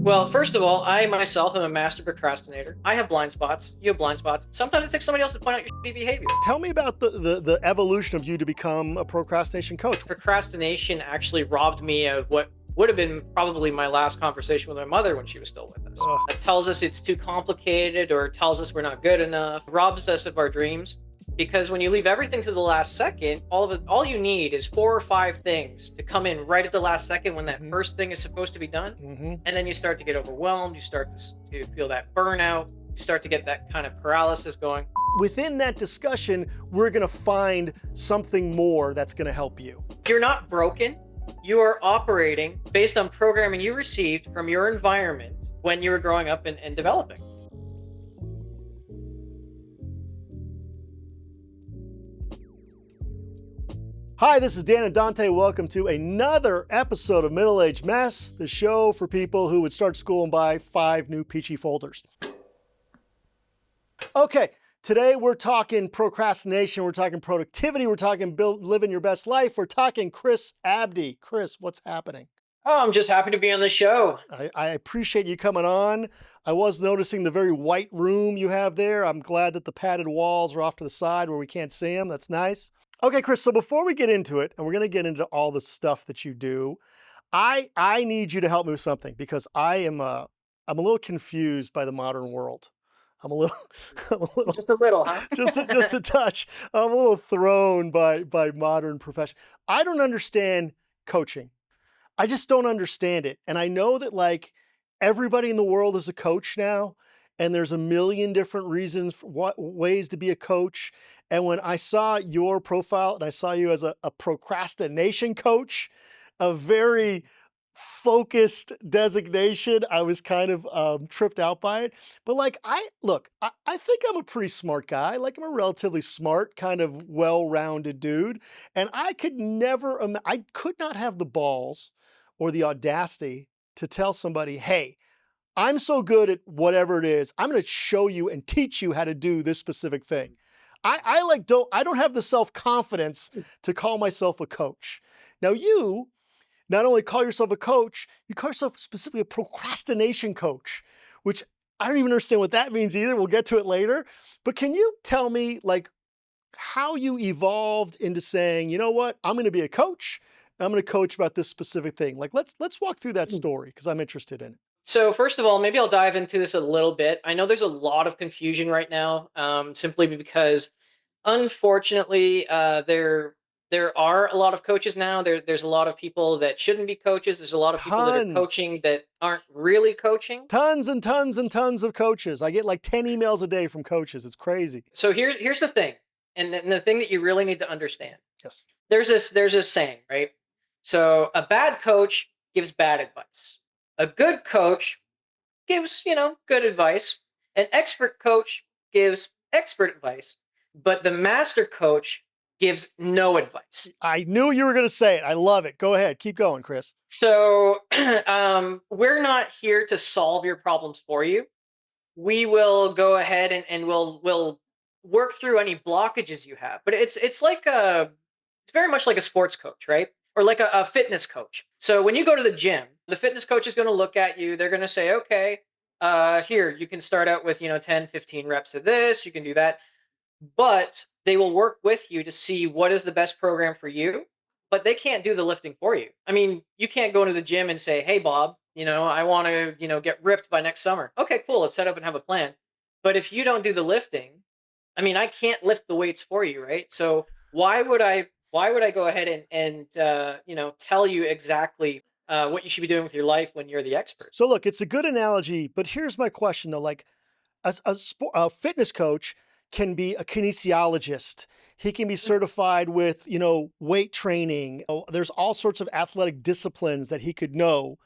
Well, first of all, I myself am a master procrastinator. I have blind spots. You have blind spots. Sometimes it takes somebody else to point out your shitty behavior. Tell me about the evolution of you to become a procrastination coach. Procrastination actually robbed me of what would have been probably my last conversation with my mother when she was still with us. Ugh. It tells us it's too complicated or it tells us we're not good enough, robs us of our dreams. Because when you leave everything to the last second, all you need is four or five things to come in right at the last second when that Mhm. first thing is supposed to be done. Mhm. And then you start to get overwhelmed. You start to feel that burnout. You start to get that kind of paralysis going. Within that discussion, we're going to find something more that's going to help you. You're not broken. You are operating based on programming you received from your environment when you were growing up and developing. Hi, this is Dan and Dante. Welcome to another episode of Middle Age Mess, the show for people who would start school and buy 5 new peachy folders. Okay, today we're talking procrastination, we're talking productivity, we're talking living your best life, we're talking Chris Abdey. Chris, what's happening? Oh, I'm just happy to be on the show. I appreciate you coming on. I was noticing the very white room you have there. I'm glad that the padded walls are off to the side where we can't see them. That's nice. Okay, Chris, so before we get into it, and we're going to get into all the stuff that you do, I need you to help me with something because I'm a little confused by the modern world. I'm a little I'm a little Just a little, huh? just a touch. I'm a little thrown by modern profession. I don't understand coaching. I just don't understand it. And I know that like everybody in the world is a coach now, and there's a million different reasons for what ways to be a coach. And when I saw your profile and I saw you as a procrastination coach, a very focused designation, I was kind of tripped out by it. But like I think I'm a pretty smart guy. Like I'm a relatively smart, kind of well-rounded dude. And I could never, I could not have the balls or the audacity to tell somebody, hey, I'm so good at whatever it is, I'm going to show you and teach you how to do this specific thing. I don't have the self-confidence to call myself a coach. Now you not only call yourself a coach, you call yourself specifically a procrastination coach, which I don't even understand what that means either. We'll get to it later. But can you tell me like how you evolved into saying, you know what, I'm going to be a coach. I'm going to coach about this specific thing. Like let's walk through that story because I'm interested in it. So first of all, maybe I'll dive into this a little bit. I know there's a lot of confusion right now, simply because unfortunately, there are a lot of coaches now. There's a lot of people that shouldn't be coaches. There's a lot of people that are Tons, coaching that aren't really coaching. tons and tons and tons of coaches. I get like 10 emails a day from coaches. It's crazy. So here's the thing, and the thing that you really need to understand. Yes. There's this saying, right? So a bad coach gives bad advice. A good coach gives, good advice. An expert coach gives expert advice, but the master coach gives no advice. I knew you were going to say it. I love it. Go ahead. Keep going, Chris. So we're not here to solve your problems for you. We will go ahead and we'll work through any blockages you have. But it's very much like a sports coach, right? Or like a fitness coach. So when you go to the gym, the fitness coach is going to look at you. They're going to say, okay, here, you can start out with, 10, 15 reps of this. You can do that. But they will work with you to see what is the best program for you. But they can't do the lifting for you. I mean, you can't go into the gym and say, hey, Bob, I want to, get ripped by next summer. Okay, cool. Let's set up and have a plan. But if you don't do the lifting, I mean, I can't lift the weights for you, right? So why would I go ahead and tell you exactly what you should be doing with your life when you're the expert? So look, it's a good analogy, but here's my question though. Like a fitness coach can be a kinesiologist. He can be certified with, weight training. Oh, there's all sorts of athletic disciplines that he could know,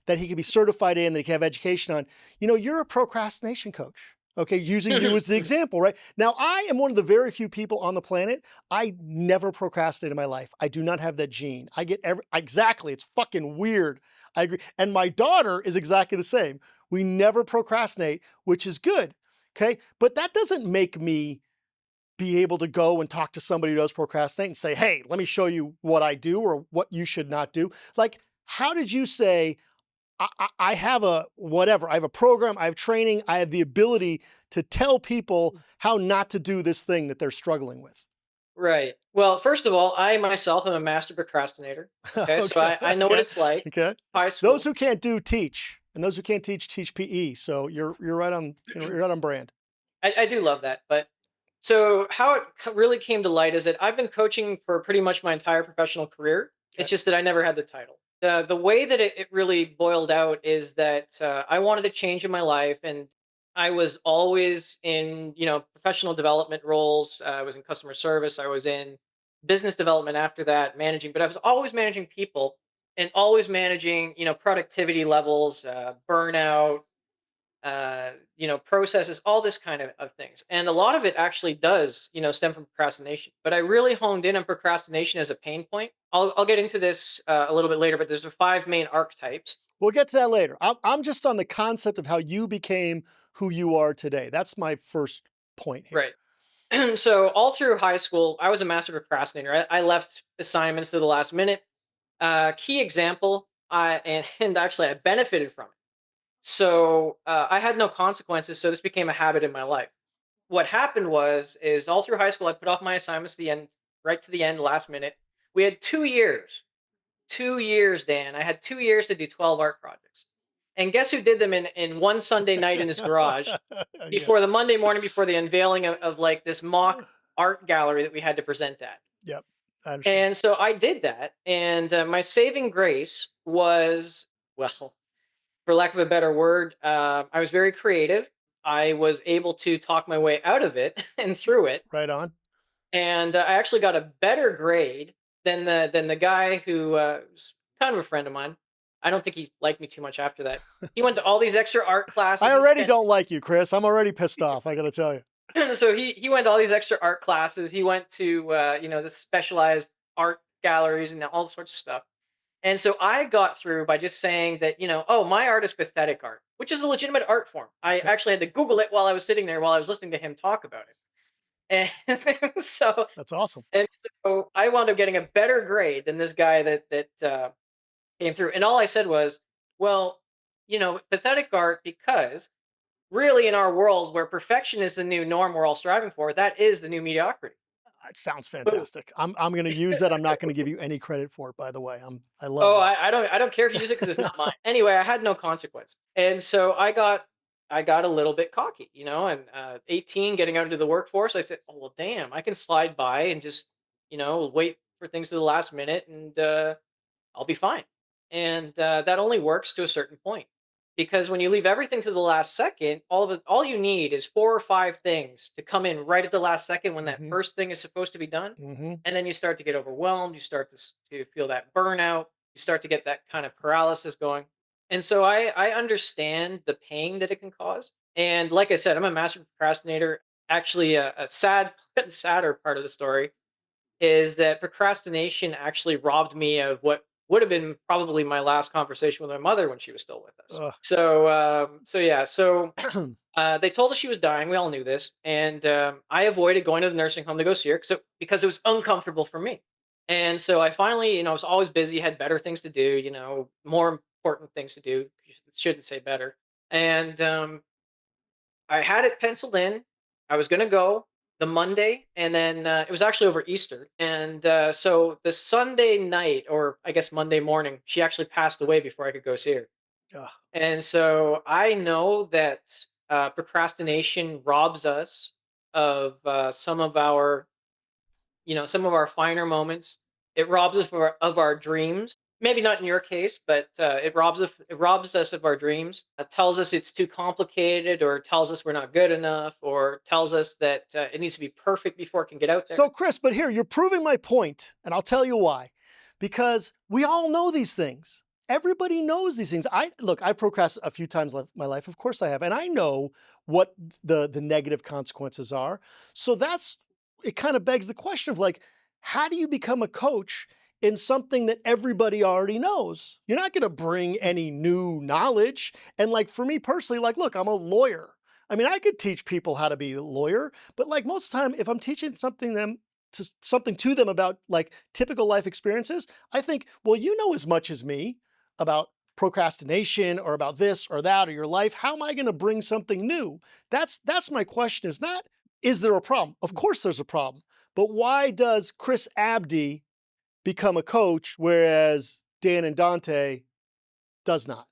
that he could be certified in, that he can have education on. You're a procrastination coach. Okay, using you as the example, right? Now, I am one of the very few people on the planet. I never procrastinate in my life. I do not have that gene. Exactly. It's fucking weird. I agree. And my daughter is exactly the same. We never procrastinate, which is good. Okay. But that doesn't make me be able to go and talk to somebody who does procrastinate and say, hey, let me show you what I do or what you should not do. Like, how did you say, I have a whatever. I have a program. I have training. I have the ability to tell people how not to do this thing that they're struggling with. Right. Well, first of all, I myself am a master procrastinator. Okay, so Okay, I know what okay, it's like. okay. High Those school. who can't do teach, and those who can't teach teach PE. So you're right on, you're right on brand. I do love that. But so how it really came to light is that I've been coaching for pretty much my entire professional career. It's Okay. just that I never had the title. The way that it really boiled out is that I wanted to change in my life, and I was always in professional development roles. I was in customer service. I was in business development after that, managing. But I was always managing people and always managing productivity levels, burnout, processes, all this kind of things. And a lot of it actually does, stem from procrastination. But I really honed in on procrastination as a pain point. I'll get into this a little bit later, but there's the five main archetypes. We'll get to that later. I'm just on the concept of how you became who you are today. That's my first point here. Right. So all through high school, I was a master procrastinator. I left assignments to the last minute. Key example, and actually I benefited from it. So I had no consequences. So this became a habit in my life. What happened is all through high school, I put off my assignments to the end, right to the end, last minute. We had 2 years, 2 years, Dan. I had 2 years to do 12 art projects. And guess who did them in one Sunday night in his garage Yeah. before the Monday morning before the unveiling of like this mock art gallery that we had to present at. Yep. I understand. And so I did that. And my saving grace was, well, for lack of a better word, I was very creative. I was able to talk my way out of it and through it, Right on. and I actually got a better grade than the guy who was kind of a friend of mine. I don't think he liked me too much after that. He went to all these extra art I classes. He already spent don't like you, Chris. I'm already pissed off. I got to tell you. so he went to all these extra art classes. He went to the specialized art galleries and all sorts of stuff. And so I got through by just saying that, oh, my art is pathetic art, which is a legitimate art form. I Okay. actually had to Google it while I was sitting there while I was listening to him talk about it. And so That's awesome. I wound up getting a better grade than this guy that came through. And all I said was, well, pathetic art, because really in our world where perfection is the new norm we're all striving for, that is the new mediocrity. It sounds Boom. fantastic. I'm going to use that. I'm not going to give you any credit for it, by the way. I love Oh, that. I don't care if you use it because it's not mine. Anyway, I had no consequence, and so I got a little bit cocky, and 18, getting out into the workforce, I said, oh well, damn, I can slide by and just wait for things to the last minute, and I'll be fine. And that only works to a certain point, because when you leave everything to the last second, all you need is four or five things to come in right at the last second when that Hmm. first thing is supposed to be done, Hmm. and then you start to get overwhelmed. You start to feel that burnout. You start to get that kind of paralysis going. And so I understand the pain that it can cause. And like I said, I'm a master procrastinator. Actually, a sad, sadder part of the story is that procrastination actually robbed me of what would have been probably my last conversation with my mother when she was still with us. Ugh. So yeah, so they told us she was dying. We all knew this, and I avoided going to the nursing home to go see her because it was uncomfortable for me. And so I finally, I was always busy, had better things to do, more important things to do. Shouldn't say better. And I had it penciled in. I was going to go the Monday, and then it was actually over Easter. And so the Sunday night, or I guess Monday morning, she actually passed away before I could go see her. Ugh. And so I know that procrastination robs us of some of our finer moments. It robs us of our dreams. Maybe not in your case, but it robs us of our dreams. It tells us it's too complicated, or tells us we're not good enough, or tells us that it needs to be perfect before it can get out So, there. Chris, but here, you're proving my point, and I'll tell you why. Because we all know these things. Everybody knows these things. I procrastinate a few times in my life. Of course I have. And I know what the negative consequences are. So that's it kind of begs the question of like, how do you become a coach in something that everybody already knows? You're not going to bring any new knowledge. And like for me personally, like, look, I'm a lawyer. I mean, I could teach people how to be a lawyer, but like most of the time, if I'm teaching something to them about like typical life experiences, I think, well, you know as much as me about procrastination or about this or that or your life, how am I going to bring something new? That's my question. Is not, is there a problem? Of course there's a problem. But why does Chris Abdey become a coach whereas Dan and Dante does not?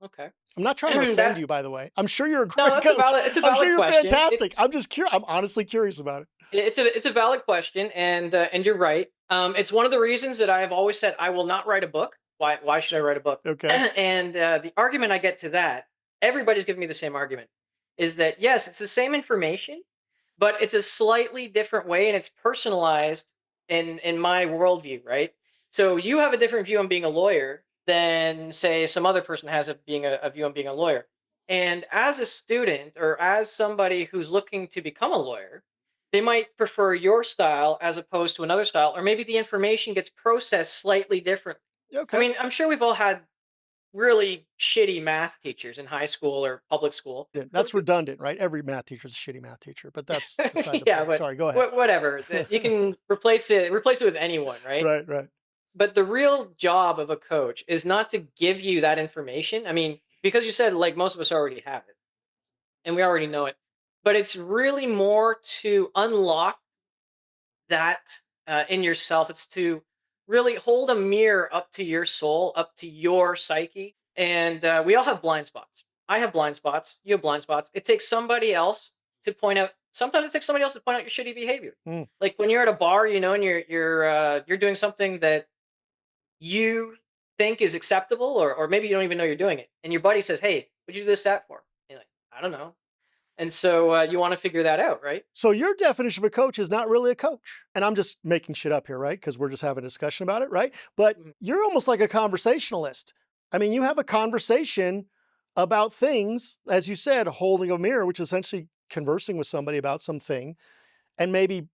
Okay. I'm not trying to offend That you, by the way. I'm sure you're a no, great that's a coach. valid. It's a I'm sure valid you're question. fantastic. I'm just curious. I'm honestly curious about it. It's a valid question, and you're right. It's one of the reasons that I have always said I will not write a book. Why should I write a book? Okay. And the argument I get to that, everybody's giving me the same argument, is that yes, it's the same information, but it's a slightly different way, and it's personalized in my worldview, right? So you have a different view on being a lawyer than say some other person has of being a view on being a lawyer. And as a student or as somebody who's looking to become a lawyer, they might prefer your style as opposed to another style, or maybe the information gets processed slightly different. I Okay. mean, I'm sure we've all had really shitty math teachers in high school or public school. Yeah, that's redundant, right? Every math teacher is a shitty math teacher, but that's beside the Yeah, point. but Sorry, go ahead. whatever. You can replace it with anyone, right? Right, right. But the real job of a coach is not to give you that information. I mean, because you said like most of us already have it and we already know it, but it's really more to unlock that in yourself. It's to really hold a mirror up to your soul, up to your psyche. And we all have blind spots. I have blind spots. You have blind spots. It takes somebody else to point out. Sometimes it takes somebody else to point out your shitty behavior. Mm. Like when you're at a bar, and you're doing something that you think is acceptable, or maybe you don't even know you're doing it, and your buddy says, "Hey, what'd you do this that for?" And you're like, "I don't know." And so you want to figure that out, right? So your definition of a coach is not really a coach. And I'm just making shit up here, right? Because we're just having a discussion about it, right? But Mhm. you're almost like a conversationalist. I mean, you have a conversation about things, as you said, holding a mirror, which is essentially conversing with somebody about something, and maybe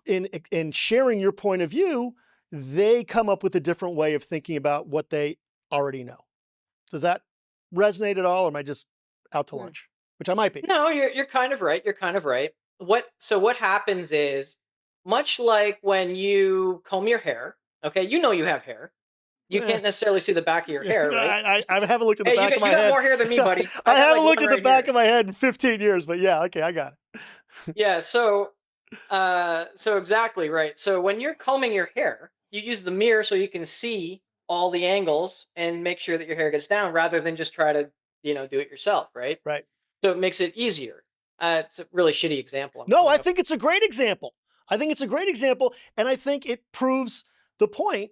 in sharing your point of view, they come up with a different way of thinking about what they already know. Does that resonate at all? Or am I just out to Mm. lunch? Which I might be. No, you're kind of right. You're kind of right. What happens is much like when you comb your hair, okay? You know you have hair. You Eh, can't necessarily see the back of your hair, right? I haven't looked at the Hey, back of you my got head. more hair than me, buddy. I I got haven't like looked one at the right back here. of my head in 15 years, but yeah, okay, I got it. Yeah, so exactly right. So when you're combing your hair, you use the mirror so you can see all the angles and make sure that your hair gets down rather than just try to, do it yourself, right? Right. So it makes it easier. It's a really shitty example I'm No, I coming up. think it's a great example. I think it's a great example, and I think it proves the point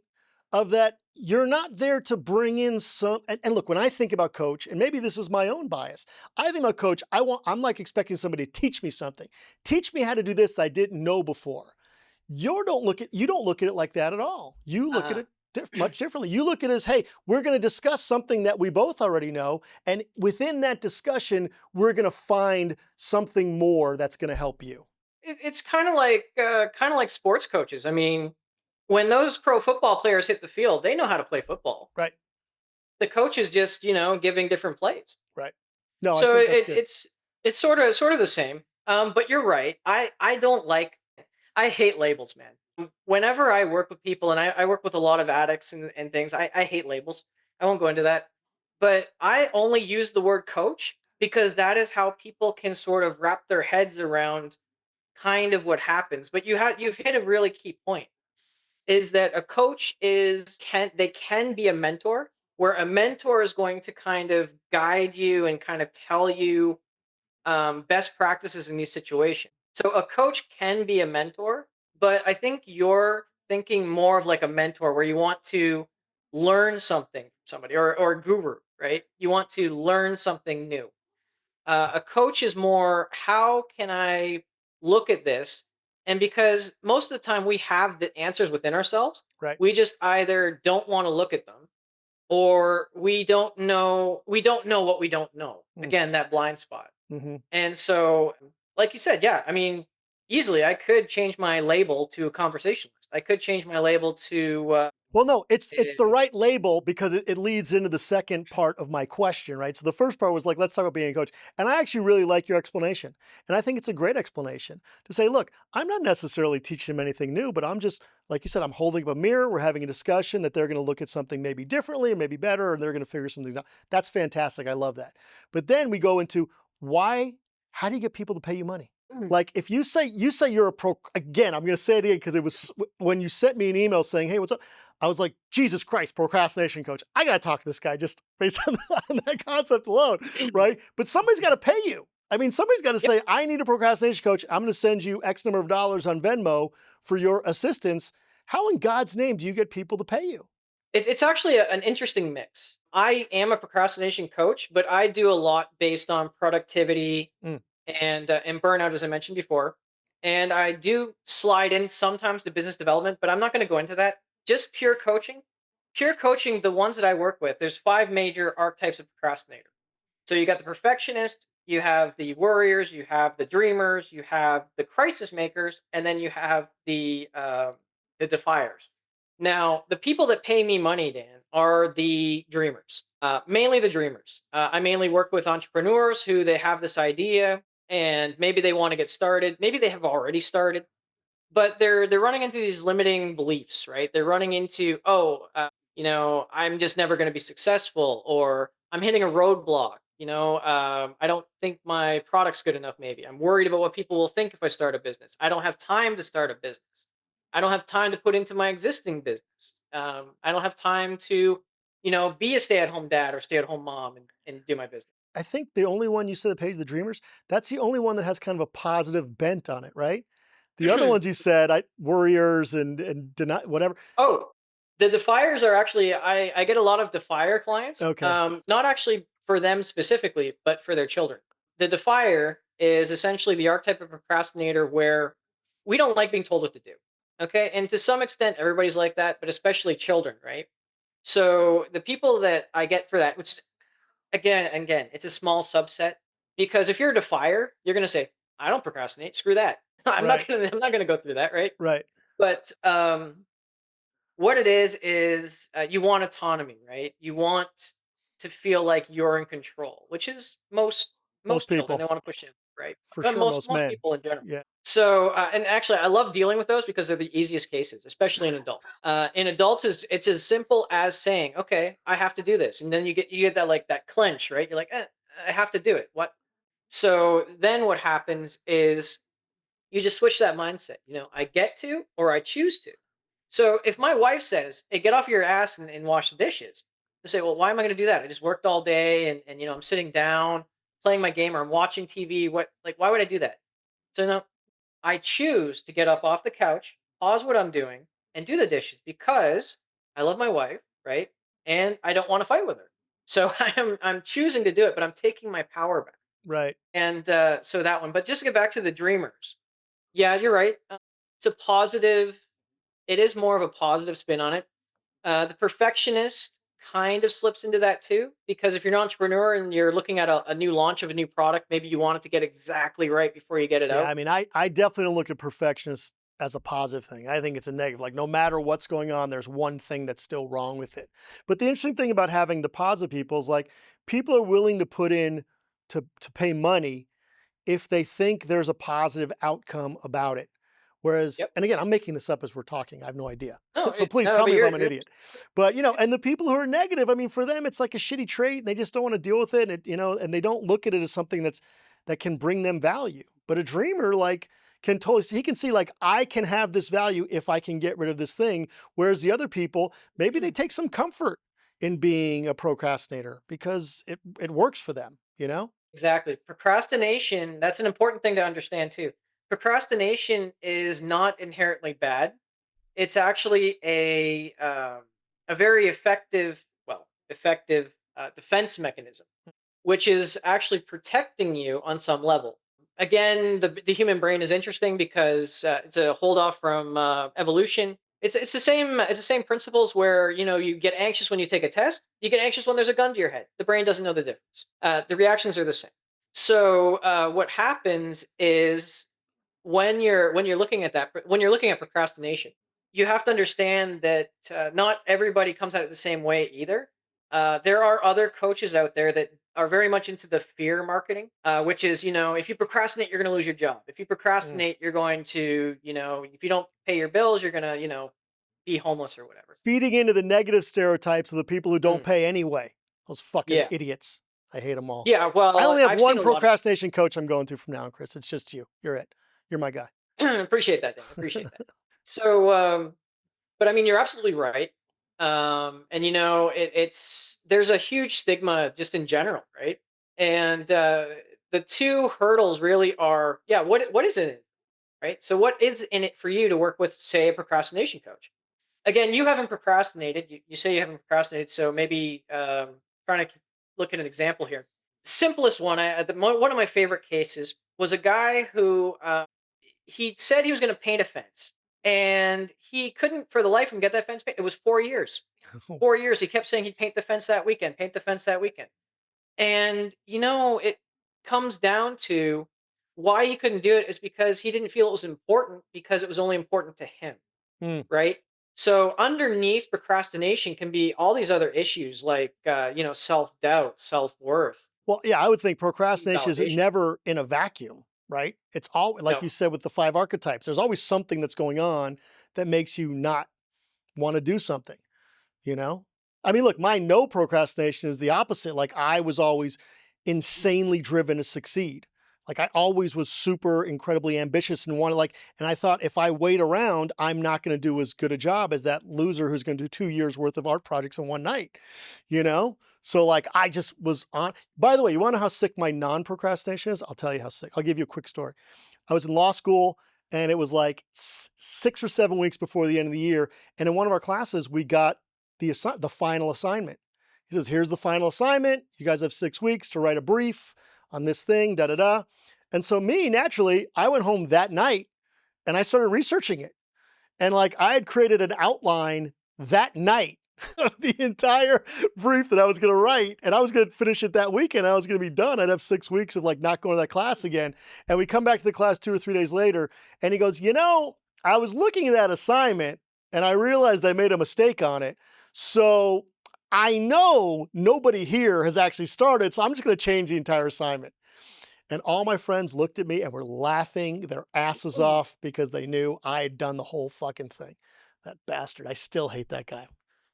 of that you're not there to bring in some and look, when I think about coach, and maybe this is my own bias, I think about coach, I'm like expecting somebody to teach me something. Teach me how to do this that I didn't know before. You don't look at it like that at all. You look at Uh, it much differently. You look at it as, hey, we're going to discuss something that we both already know, and within that discussion, we're going to find something more that's going to help you. it's kind of like sports coaches. I mean, when those pro football players hit the field, they know how to play football. Right. The coach is just giving different plays. Right. No, I So think that's good. it's sort of the same. But you're right. I don't like. I hate labels, man. Whenever I work with people, and I work with a lot of addicts and things, I hate labels. I won't go into that. But I only use the word coach because that is how people can sort of wrap their heads around kind of what happens. But you've hit a really key point, is that a coach can be a mentor, where a mentor is going to kind of guide you and kind of tell you best practices in these situations. So a coach can be a mentor, but I think you're thinking more of like a mentor where you want to learn something from somebody, or a guru, right? You want to learn something new. A coach is more, how can I look at this? And because most of the time we have the answers within ourselves, Right. we just either don't want to look at them, or we don't know what we don't know. Mm, Again, that blind spot. mhm. And so, like you said, yeah, I mean, easily I could change my label to a conversationalist. I could change my label to Well, no, it's the eh, right label because it leads into the second part of my question, right? So the first part was like, let's talk about being a coach. And I actually really like your explanation. And I think it's a great explanation to say, look, I'm not necessarily teaching them anything new, but I'm just, like you said, I'm holding up a mirror. We're having a discussion that they're going to look at something maybe differently or maybe better, and they're going to figure some things out. That's fantastic. I love that. But then we go into why, how do you get people to pay you money? Like if you say you're a pro again, I'm going to say it again because it was when you sent me an email saying, "Hey, what's up?" I was like, Jesus Christ, procrastination coach. I got to talk to this guy just based on that concept alone, right? But somebody's got to pay you. I mean, somebody's got to yep. say, I need a procrastination coach. I'm going to send you X number of dollars on Venmo for your assistance. How in God's name do you get people to pay you? It's actually an interesting mix. I am a procrastination coach, but I do a lot based on productivity Mm, and burnout, as I mentioned before. And I do slide in sometimes to business development, but I'm not going to go into that. Just pure coaching. Pure coaching, the ones that I work with, there's five major archetypes of procrastinator. So you got the perfectionist, you have the worriers, you have the dreamers, you have the crisis makers, and then you have the defiers. Now, the people that pay me money, Dan, are the dreamers. Mainly the dreamers. I mainly work with entrepreneurs who they have this idea and maybe they want to get started. Maybe they have already started, but they're running into these limiting beliefs, right? They're running into, I'm just never going to be successful, or I'm hitting a roadblock. I don't think my product's good enough. Maybe I'm worried about what people will think if I start a business. I don't have time to start a business. I don't have time to put into my existing business. I don't have time to, be a stay-at-home dad or stay-at-home mom and do my business. I think the only one you said that pays the dreamers, that's the only one that has kind of a positive bent on it, right? The other ones you said, worriers and deny whatever. Oh, the defiers are actually I get a lot of defier clients. Okay, Not actually for them specifically, but for their children. The defier is essentially the archetype of procrastinator where we don't like being told what to do. Okay? And to some extent everybody's like that, but especially children, right? So the people that I get for that, which again, it's a small subset because if you're a defier, you're going to say, "I don't procrastinate, screw that." right, I'm not going to go through that, right? right. But what it is you want autonomy, right? You want to feel like you're in control, which is Most most children. They people, want to push in, right? for But sure, most most most men. people in general. Yeah, So, and actually, I love dealing with those because they're the easiest cases, especially in adults. In adults, is it's as simple as saying, "Okay, I have to do this," and then you get that like that clench, right? You're like, "I have to do it." What? So then what happens is you just switch that mindset. I get to or I choose to. So if my wife says, "Hey, get off your ass and wash the dishes," I say, "Well, why am I going to do that? I just worked all day and I'm sitting down playing my game or I'm watching TV. Why would I do that?" So no, I choose to get up off the couch, pause what I'm doing, and do the dishes because I love my wife, right? And I don't want to fight with her. So I'm choosing to do it, but I'm taking my power back. right. And so that one. But just to get back to the dreamers, yeah, you're right. It's a positive. It is more of a positive spin on it. The perfectionist kind of slips into that too, because if you're an entrepreneur and you're looking at a new launch of a new product, maybe you want it to get exactly right before you get it Yeah, out. I mean, I definitely don't look at perfectionist as a positive thing. I think it's a negative. Like no matter what's going on, there's one thing that's still wrong with it. But the interesting thing about having the positive people is like people are willing to put in to pay money if they think there's a positive outcome about it. Whereas, Yep. and again, I'm making this up as we're talking. I have no idea. No, So please no, tell but me if you're I'm an you're idiot. But and the people who are negative, I mean, for them, it's like a shitty trait, and they just don't want to deal with it. And they don't look at it as something that can bring them value. But a dreamer, like, can totally see, he can see like I can have this value if I can get rid of this thing. Whereas the other people, maybe they take some comfort in being a procrastinator because it works for them. exactly. Procrastination. That's an important thing to understand too. Procrastination is not inherently bad. It's actually a very effective defense mechanism, which is actually protecting you on some level. Again, the human brain is interesting because it's a hold off from evolution. It's the same principles where you get anxious when you take a test. You get anxious when there's a gun to your head. The brain doesn't know the difference. The reactions are the same. So what happens is when you're looking at procrastination. you have to understand that not everybody comes at it the same way either. There are other coaches out there that are very much into the fear marketing, which is, if you procrastinate, you're going to lose your job. If you Mm. procrastinate, you're going to, if you don't pay your bills, you're going to, be homeless or whatever. Feeding into the negative stereotypes of the people who don't Mm, pay anyway. Those fucking yeah. idiots. I hate them all. Yeah. I Well, only have I've seen one a lot of procrastination coach I'm going to from now on, Chris. It's just you. You're it. You're my guy. appreciate that, Dan. Appreciate that. So, but I mean, you're absolutely right. And there's a huge stigma just in general, right? And the two hurdles really are, yeah, what is it, right? So what is in it for you to work with, say, a procrastination coach? Again, you haven't procrastinated. You say you haven't procrastinated, so maybe trying to look at an example here. Simplest one, one of my favorite cases was a guy who he said he was going to paint a fence, and he couldn't for the life of him get that fence paint. It was 4 years. 4 years. He kept saying he'd paint the fence that weekend, paint the fence that weekend. And it comes down to why he couldn't do it is because he didn't feel it was important because it was only important to him, Hmm. right? So underneath procrastination can be all these other issues like self doubt, self worth, Well, yeah, I would think procrastination is validation. never in a vacuum, right? It's all like No, you said with the 5 archetypes. There's always something that's going on that makes you not want to do something, you know? I mean, look, my no procrastination is the opposite. Like I was always insanely driven to succeed. Like I always was super incredibly ambitious and wanted and I thought if I wait around, I'm not going to do as good a job as that loser who's going to do 2 years worth of art projects in one night, you know? So like I just was on. By the way, you want to know how sick my non-procrastination is? I'll tell you how sick. I'll give you a quick story. I was in law school and it was like 6 or 7 weeks before the end of the year. And in one of our classes, we got the final assignment. He says, here's the final assignment. You guys have 6 weeks to write a brief on this thing, da da da. And so, me, naturally, I went home that night and I started researching it. And like I had created an outline that night of the entire brief that I was going to write, and I was going to finish it that weekend. I was going to be done. I'd have 6 weeks of like not going to that class again. And we come back to the class 2 or 3 days later, and he goes, I was looking at that assignment and I realized I made a mistake on it. So I know nobody here has actually started, so I'm just going to change the entire assignment. And all my friends looked at me and were laughing their asses off because they knew I had done the whole fucking thing. That bastard. I still hate that guy.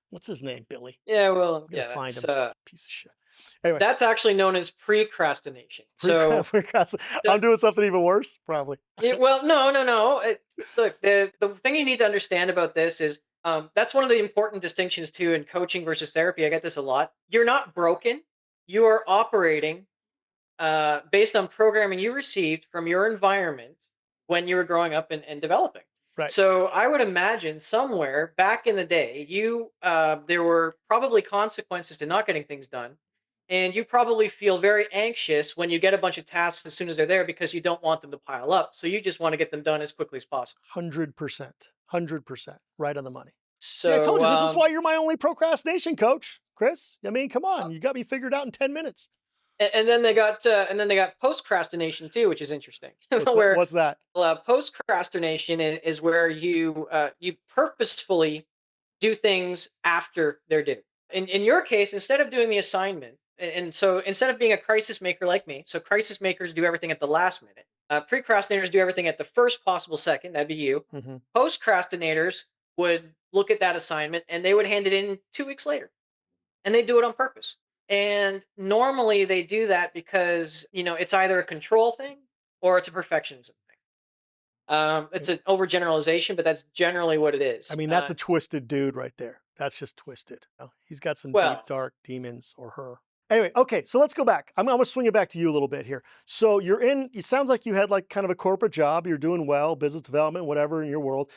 What's his name? Billy. yeah, well, I'm gonna yeah, find that's him. Piece of shit. Anyway, that's actually known as precrastination. So, I'm the, doing something even worse, probably. well, no, no, no. Look, the thing you need to understand about this is that's one of the important distinctions too in coaching versus therapy. I get this a lot. You're not broken. You are operating based on programming you received from your environment when you were growing up and developing. Right. So I would imagine somewhere back in the day, there were probably consequences to not getting things done, and you probably feel very anxious when you get a bunch of tasks as soon as they're there because you don't want them to pile up. So you just want to get them done as quickly as possible. 100%. 100%. Right on the money. See, I told So you this is why you're my only procrastination coach, Chris. I mean, come on. You got me figured out in 10 minutes. and then they got postcrastination too, which is interesting. What's that? Where What's that? Postcrastination is where you purposefully do things after they're due. In your case, instead of doing the assignment, and so instead of being a crisis maker like me, so crisis makers do everything at the last minute. Precrastinators do everything at the first possible second. That'd be you. Hmm. Postcrastinators would look at that assignment and they would hand it in 2 weeks later, and they do it on purpose. And normally they do that because it's either a control thing or it's a perfectionism thing. It's an overgeneralization, but that's generally what it I is. mean, that's a twisted dude right there. That's just twisted. He's got some deep, Well, dark demons or her. Anyway, okay, so let's go back. I'm gonna swing it back to you a little bit here. So it sounds like you had like kind of a corporate job, you're doing well, business development, whatever in your world.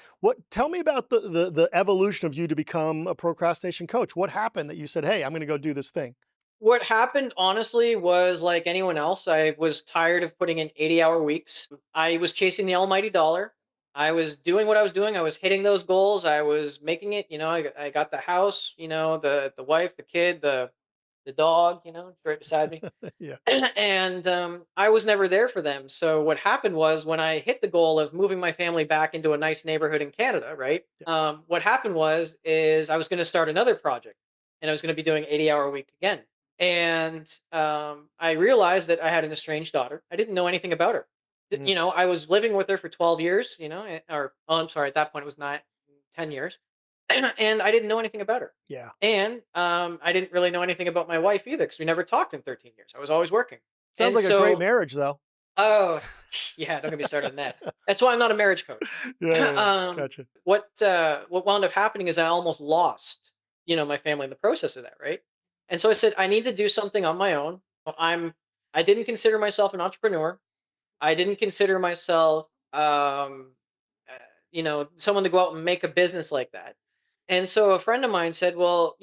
Tell me about the evolution of you to become a procrastination coach. What happened that you said, hey, I'm gonna go do this thing? what happened honestly was like anyone else. I was tired of putting in 80-hour weeks. I was chasing the almighty dollar. I was doing what I was doing. I was hitting those goals. I was making it. I got the house. The wife, the kid, the the dog, right beside me. Yeah. And I was never there for them. So what happened was when I hit the goal of moving my family back into a nice neighborhood in Canada, right? Yeah. What happened was is I was going to start another project, and I was going to be doing 80-hour a week again. And I realized that I had an estranged daughter. I didn't know anything about her. Mm. I was living with her for 12 years, or oh, I'm sorry, at that point it was not 10 years, and I didn't know anything about her. Yeah. And I didn't really know anything about my wife either because we never talked in 13 years. I was always working. Sounds And like a great so, marriage, though. oh, yeah, don't get me started on that. That's why I'm not a marriage coach. Yeah, yeah. um, Gotcha. what wound up happening is I almost lost, my family in the process of that, right? And so I said, I need to do something on my own. I didn't consider myself an entrepreneur. I didn't consider myself, someone to go out and make a business like that. And so a friend of mine said, "Well,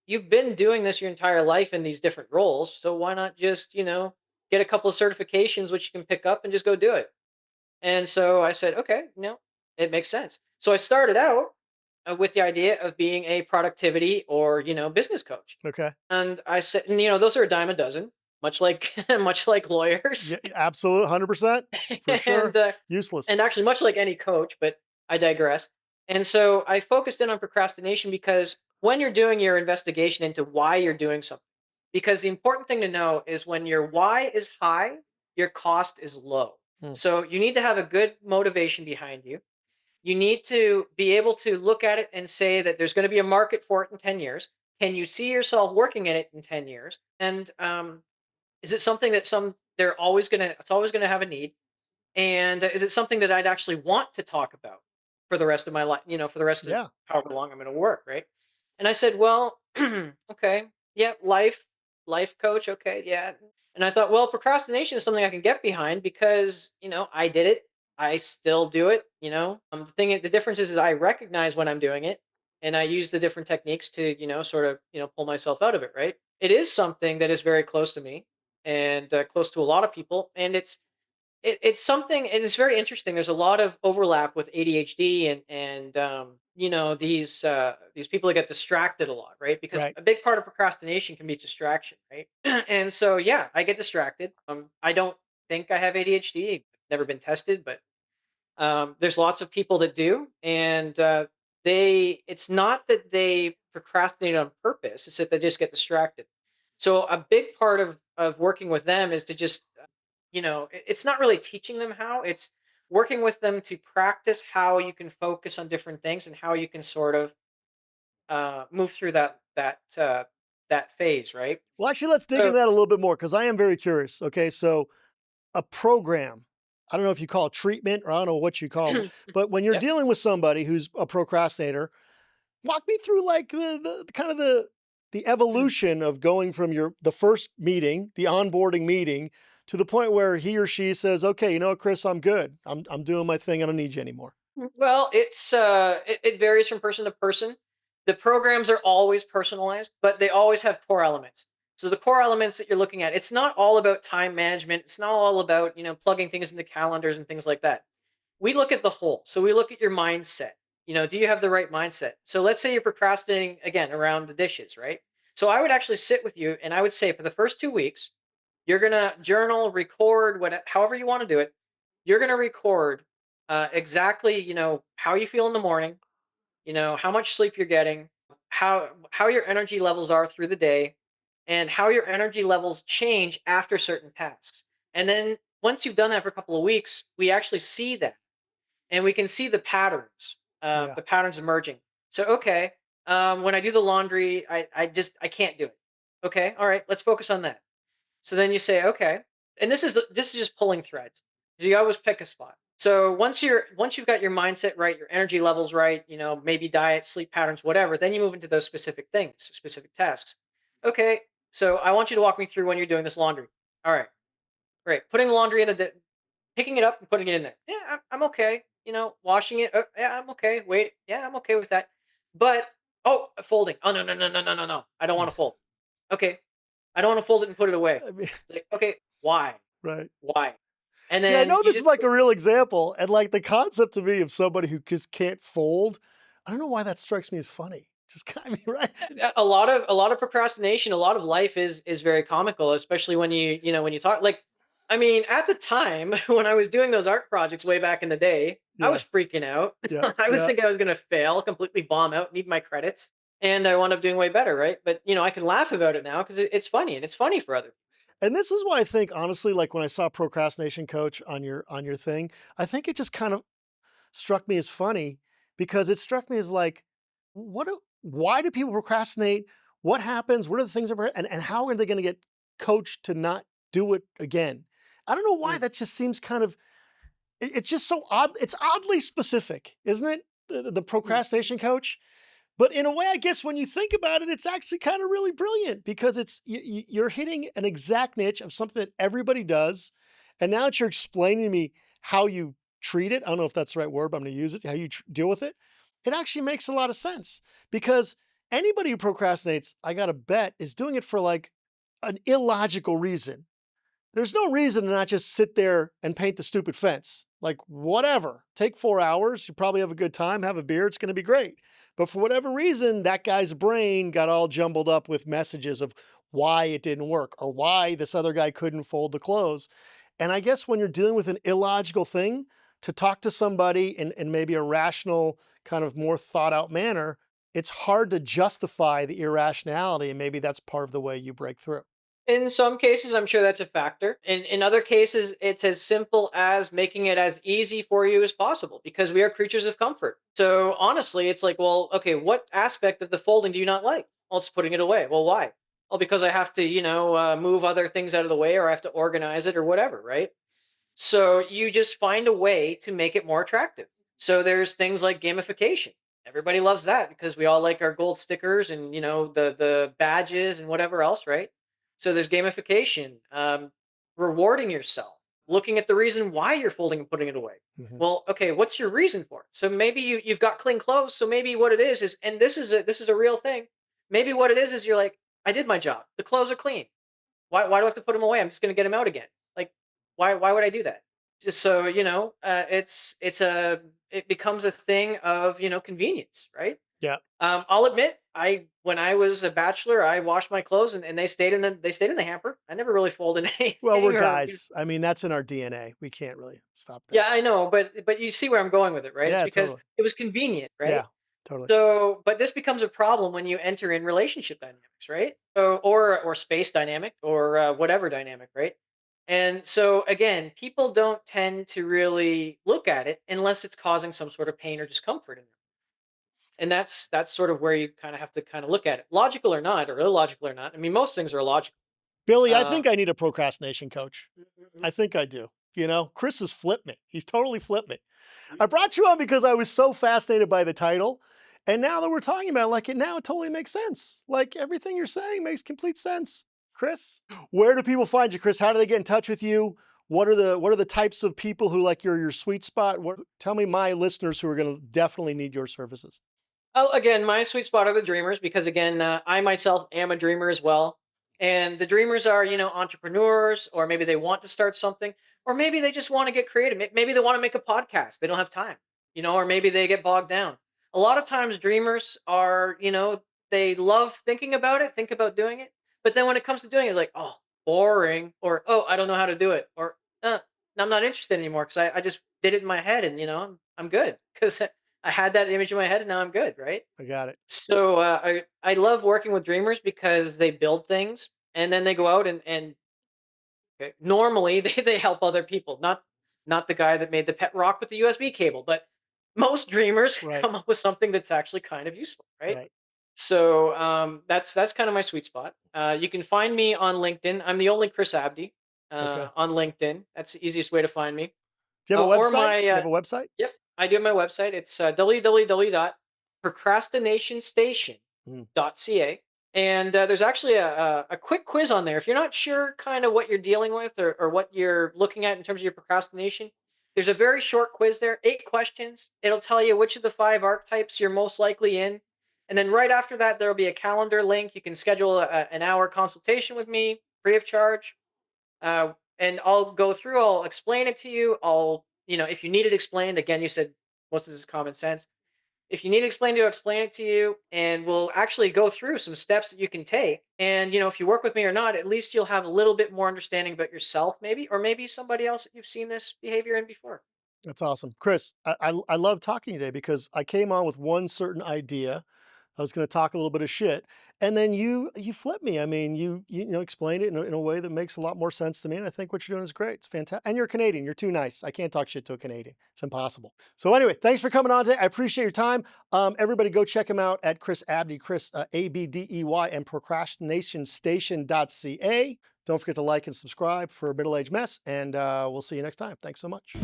you've been doing this your entire life in these different roles, so why not just, get a couple of certifications which you can pick up and just go do it?" And so I said, "Okay, it makes sense." So I started out with the idea of being a productivity or business coach, Okay. and I said, and, those are a dime a dozen, much like much like lawyers. Yeah, absolute 100%. For and sure. uh, Useless. and actually much like any coach, but I digress. And so I focused in on procrastination because when you're doing your investigation into why you're doing something, because the important thing to know is when your why is high, your cost is low. Mm. So you need to have a good motivation behind you. You need to be able to look at it and say that there's going to be a market for it in 10 years. Can you see yourself working in it in 10 years? And is it something that it's always going to have a need? And is it something that I'd actually want to talk about for the rest of my life, for the rest of Yeah. however long I'm going to work, right? And I said, well, okay, yeah, life coach, okay, yeah. And I thought, well, procrastination is something I can get behind because, I did it. I still do it, the difference is I recognize when I'm doing it and I use the different techniques to, sort of, pull myself out of it, right? It is something that is very close to me and close to a lot of people. And it's something, and it's very interesting. There's a lot of overlap with ADHD and these people that get distracted a lot, right? Because Right. a big part of procrastination can be distraction, right? And so yeah, I get distracted. I don't think I have ADHD. Never been tested, but there's lots of people that do, and it's not that they procrastinate on purpose, it's that they just get distracted. So a big part of working with them is to just, it's not really teaching them how, it's working with them to practice how you can focus on different things and how you can sort of move through that phase, right? Well, actually, let's dig So into that a little bit more because I am very curious. Okay. So, a program, I don't know if you call it treatment or I don't know what you call it, but when you're yeah. dealing with somebody who's a procrastinator, walk me through like the kind of the evolution of going from the first meeting, the onboarding meeting, to the point where he or she says, "Okay, you know what, Chris, I'm good. I'm doing my thing. I don't need you anymore." Well, it varies from person to person. The programs are always personalized, but they always have core elements. So the core elements that you're looking at, it's not all about time management. It's not all about, plugging things into calendars and things like that. We look at the whole. So we look at your mindset. Do you have the right mindset? So let's say you're procrastinating again around the dishes, right? So I would actually sit with you and I would say for the first 2 weeks, you're gonna journal, record, however you want to do it. You're gonna record exactly, how you feel in the morning, how much sleep you're getting, how your energy levels are through the day, and how your energy levels change after certain tasks. And then once you've done that for a couple of weeks, we actually see that, and we can see Yeah. the patterns emerging. So okay, when I do the laundry, I can't do it. Okay, all right, let's focus on that. So then you say, okay, and this is just pulling threads. So you always pick a spot. So once you've got your mindset right, your energy levels right, maybe diet, sleep patterns, whatever, then you move into those specific things, specific tasks. Okay, so I want you to walk me through when you're doing this laundry. All right, great. Putting the laundry picking it up and putting it in there. Yeah, I'm okay. Washing it. Yeah, I'm okay. Wait, yeah, I'm okay with that. But folding. Oh no, no, no, no, no, no, no. I don't want to fold. Okay, I don't want to fold it and put it away. I mean, It's like, okay, why? right. Why? And See, I then know you this is just like a real example, and like the concept to me of somebody who just can't fold, I don't know why that strikes me as funny. Just I mean, right? A lot of procrastination, a lot of life is very comical, especially when when you talk like I mean, at the time when I was doing those art projects way back in the day, I Yeah, was freaking out. yeah, I was yeah. thinking I was gonna fail, completely bomb out, need my credits, and I wound up doing way better, right? But I can laugh about it now because it's funny and it's funny for other. And this is why I think honestly, like when I saw procrastination coach on your thing, I think it just kind of struck me as funny because it struck me as like, why do people procrastinate? What happens? What are the things that and how are they going to get coached to not do it again? I don't know why Mm, that just seems kind of it's just so odd. It's oddly specific, isn't it? The mm. procrastination coach. But in a way, I guess when you think about it, it's actually kind of really brilliant because you're hitting an exact niche of something that everybody does, and now that you're explaining to me how you treat it, I don't know if that's the right word, but I'm going to use it. How you deal with it, it actually makes a lot of sense because anybody who procrastinates, I got to bet, is doing it for like an illogical reason. There's no reason to not just sit there and paint the stupid fence. Like, whatever. Take 4 hours. You probably have a good time, have a beer. It's going to be great. But for whatever reason, that guy's brain got all jumbled up with messages of why it didn't work or why this other guy couldn't fold the clothes. And I guess when you're dealing with an illogical thing, to talk to somebody in maybe a rational, kind of more thought out manner, it's hard to justify the irrationality. And maybe that's part of the way you break through. In some cases, I'm sure that's a factor. In other cases, it's as simple as making it as easy for you as possible because we are creatures of comfort. So honestly, it's like, well, okay, what aspect of the folding do you not like? Well, it's putting it away. Well, why? Well, because I have to, move other things out of the way, or I have to organize it, or whatever, right? So you just find a way to make it more attractive. So there's things like gamification. Everybody loves that because we all like our gold stickers and the badges and whatever else, right? So there's gamification, rewarding yourself, looking at the reason why you're folding and putting it away. Mhm. Well, okay, what's your reason for it? So maybe you've got clean clothes. So maybe what it is, and this is a real thing. Maybe what it is you're like, I did my job. The clothes are clean. Why do I have to put them away? I'm just gonna get them out again. Like, why would I do that? Just so it becomes a thing of convenience, right? Yeah. I'll admit, I when I was a bachelor, I washed my clothes and they stayed in the hamper. I never really folded Well, we're anything or guys. I mean, that's in our DNA. We can't really stop that. yeah, I know, but you see where I'm going with it, right? It's Yeah, because totally. it was convenient, right? Yeah, totally. So, but this becomes a problem when you enter in relationship dynamics, right? So, or space dynamic, or whatever dynamic, right? And so, again, people don't tend to really look at it unless it's causing some sort of pain or discomfort in them, and that's sort of where you kind of have to kind of look at it, logical or not, or illogical or not. I mean, most things are illogical. Billy, I Uh, think I need a procrastination coach. I think I do. You know, Chris has flipped me. He's totally flipped me. I brought you on because I was so fascinated by the title. And now that we're talking about it, like it now, it totally makes sense. Like everything you're saying makes complete sense. Chris, where do people find you, Chris? How do they get in touch with you? What are the types of people who like your sweet spot? Tell me my listeners who are going to definitely need your services. Oh, again, my sweet spot are the dreamers because again, I myself am a dreamer as well. And the dreamers are, entrepreneurs, or maybe they want to start something, or maybe they just want to get creative. Maybe they want to make a podcast. They don't have time, or maybe they get bogged down. A lot of times, dreamers are, they love thinking about it, think about doing it. But then when it comes to doing it, it's like, oh, boring, or oh, I don't know how to do it, or I'm not interested anymore because I just did it in my head and, I'm good because I had that image in my head and now I'm good, right? I got it. So I love working with dreamers because they build things and then they go out and normally they help other people, not the guy that made the pet rock with the USB cable, but most dreamers Right, come up with something that's actually kind of useful, right? right. So that's kind of my sweet spot. You can find me on LinkedIn. I'm the only Chris Abdey Okay. on LinkedIn. That's the easiest way to find me. Do you have a Or website? my You have a website? yep, I do have my website. It's Mm, www.procrastinationstation.ca. And there's actually a quick quiz on there. If you're not sure kind of what you're dealing with, or what you're looking at in terms of your procrastination, there's a very short quiz there, 8 questions. It'll tell you which of the 5 archetypes you're most likely in. And then right after that, there'll be a calendar link. You can schedule an hour consultation with me free of charge. And I'll go through, I'll explain it to you. If you need it explained, again, you said most of this is common sense. If you need to explain it to you, and we'll actually go through some steps that you can take. And if you work with me or not, at least you'll have a little bit more understanding about yourself, maybe, or maybe somebody else that you've seen this behavior in before. That's awesome. Chris, I love talking today because I came on with one certain idea. I was going to talk a little bit of shit, and then you flip me. I mean, you explained it in a way that makes a lot more sense to me, and I think what you're doing is great. It's fantastic. And you're Canadian. You're too nice. I can't talk shit to a Canadian. It's impossible. So anyway, thanks for coming on today. I appreciate your time. Everybody, go check him out at Chris Abdey, Chris Abdey, and procrastinationstation.ca. Don't forget to like and subscribe for Middle Age Mess, and we'll see you next time. Thanks so much.